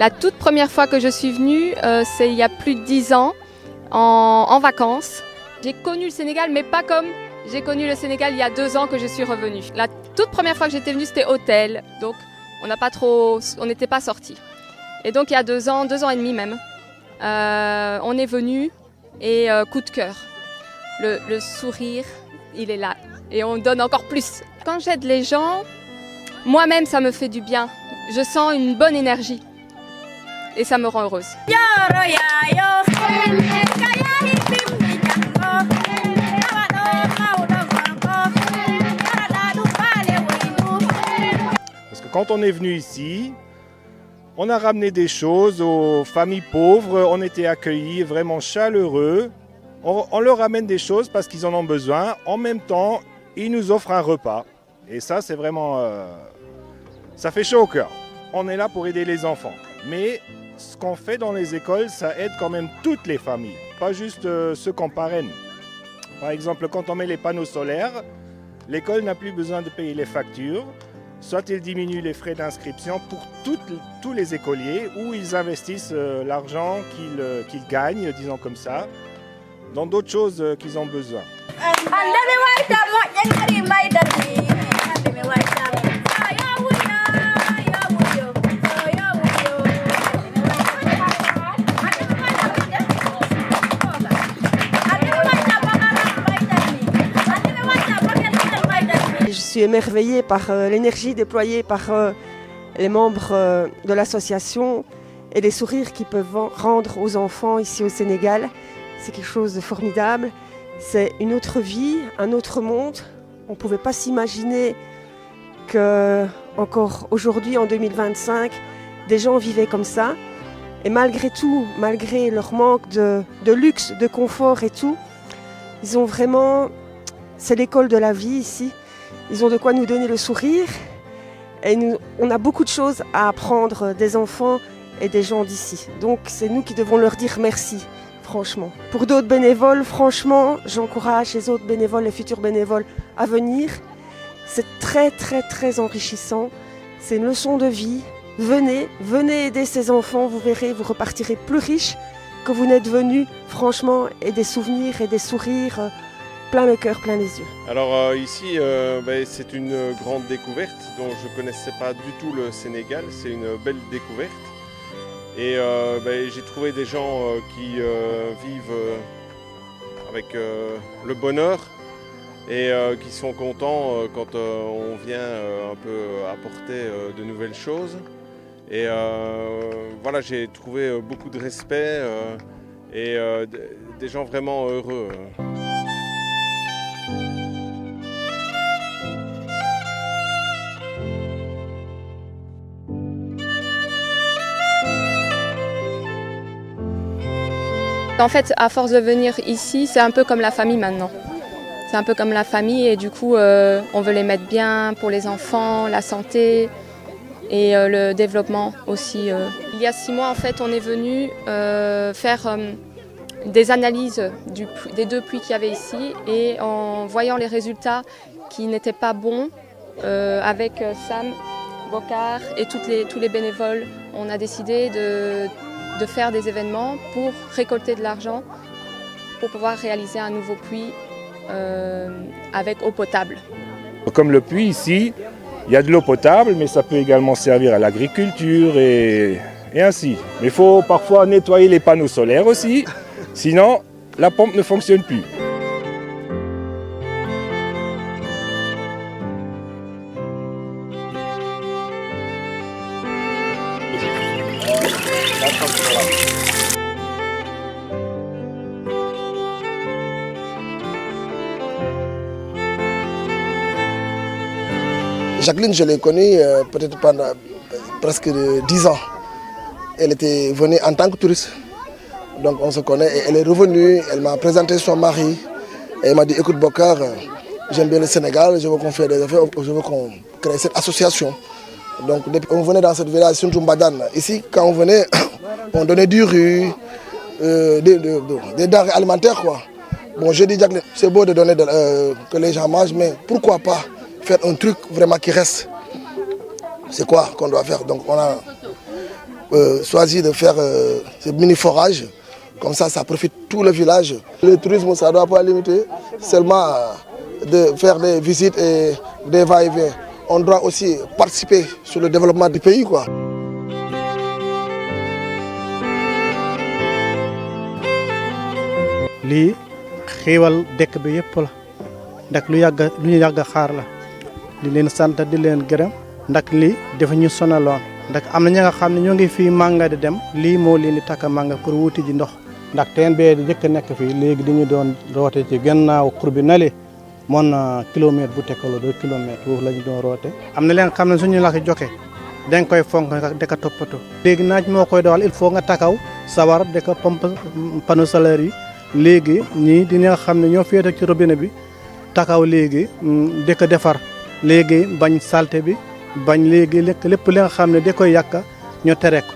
La toute première fois que je suis venue, c'est il y a plus de 10 ans, en vacances. J'ai connu le Sénégal, mais pas comme j'ai connu le Sénégal il y a 2 ans que je suis revenue. La toute première fois que j'étais venue, c'était hôtel, donc on n'était pas sortis. Et donc il y a 2 ans et demi même, on est venu et coup de cœur. Le sourire, il est là et on donne encore plus. Quand j'aide les gens, moi-même ça me fait du bien. Je sens une bonne énergie et ça me rend heureuse. Parce que quand on est venu ici, on a ramené des choses aux familles pauvres, on était accueillis vraiment chaleureux. On leur ramène des choses parce qu'ils en ont besoin. En même temps, ils nous offrent un repas. Et ça, c'est vraiment... ça fait chaud au cœur. On est là pour aider les enfants. Mais ce qu'on fait dans les écoles, ça aide quand même toutes les familles. Pas juste ceux qu'on parraine. Par exemple, quand on met les panneaux solaires, l'école n'a plus besoin de payer les factures. Soit ils diminuent les frais d'inscription pour tous les écoliers ou ils investissent l'argent qu'ils gagnent, disons comme ça, dans d'autres choses qu'ils ont besoin. Je suis émerveillée par l'énergie déployée par les membres de l'association et les sourires qu'ils peuvent rendre aux enfants ici au Sénégal. C'est quelque chose de formidable. C'est une autre vie, un autre monde. On ne pouvait pas s'imaginer qu'encore aujourd'hui, en 2025, des gens vivaient comme ça. Et malgré tout, malgré leur manque de luxe, de confort et tout, ils ont vraiment... C'est l'école de la vie ici. Ils ont de quoi nous donner le sourire. Et on a beaucoup de choses à apprendre des enfants et des gens d'ici. Donc c'est nous qui devons leur dire merci, franchement. Pour d'autres bénévoles, franchement, j'encourage les autres bénévoles, les futurs bénévoles à venir. C'est très, très, très enrichissant. C'est une leçon de vie. Venez aider ces enfants. Vous verrez, vous repartirez plus riches que vous n'êtes venus, franchement, et des souvenirs et des sourires plein le cœur, plein les yeux. Alors ici, c'est une grande découverte dont je ne connaissais pas du tout le Sénégal. C'est une belle découverte. Et j'ai trouvé des gens qui vivent avec le bonheur et qui sont contents quand on vient un peu apporter de nouvelles choses. Et voilà, j'ai trouvé beaucoup de respect et des gens vraiment heureux. En fait, à force de venir ici, c'est un peu comme la famille maintenant. C'est un peu comme la famille et du coup, on veut les mettre bien pour les enfants, la santé et le développement aussi. Il y a 6 mois, en fait, on est venu faire des analyses des 2 puits qu'il y avait ici et en voyant les résultats qui n'étaient pas bons, avec Sam, Bocard et tous les bénévoles, on a décidé de faire des événements pour récolter de l'argent pour pouvoir réaliser un nouveau puits avec eau potable. Comme le puits ici, il y a de l'eau potable, mais ça peut également servir à l'agriculture et ainsi. Mais il faut parfois nettoyer les panneaux solaires aussi, sinon la pompe ne fonctionne plus. Jacqueline, je l'ai connue peut-être pendant presque 10 ans. Elle était venue en tant que touriste. Donc on se connaît et elle est revenue, elle m'a présenté son mari. Et elle m'a dit, écoute Bokar, j'aime bien le Sénégal, je veux qu'on fasse des affaires, je veux qu'on crée cette association. Donc on venait dans cette village, Suntumbadan. Ici, quand on venait, on donnait du riz, des denrées alimentaires, quoi. Bon, j'ai dit, Jacqueline, c'est beau de donner que les gens mangent, mais pourquoi pas faire un truc vraiment qui reste? C'est quoi qu'on doit faire? Donc choisi de faire ce mini-forage. Comme ça profite tout le village. Le tourisme, ça ne doit pas limiter seulement de faire des visites et des va-et-vient. On doit aussi participer sur le développement du pays, quoi. lii xéewal dëkk bi yëpp la ndax lu ñu yàgg xaar la di leen sant di leen gërëm ndax lii dafa ñu sonaloon ndax am na ñi nga xam ne ñoo ngi fii mànga di dem lii moo leen di takk mànga pour wuti ji ndox ndax teen bee di jëkk nekk fii léegi di ñu doon roote ci gannaaw xur bi nale moon na kilomètre bu tekkaloo 2 kilomètres foofu la ñu doon roote am na leen xam ne suñu la ko joxe danga koy fonk da ko toppatoo léegi naaj moo koy doxal il faut nga takaw sawar da ko pompe panneau solaire yi léegi ñii dina xam ne ñoo féete ci robinet bi takaw léegi di ko defar léegi bañ salte bi bañ léegi lépp li nga xam ne da koy yàq ñu tere ko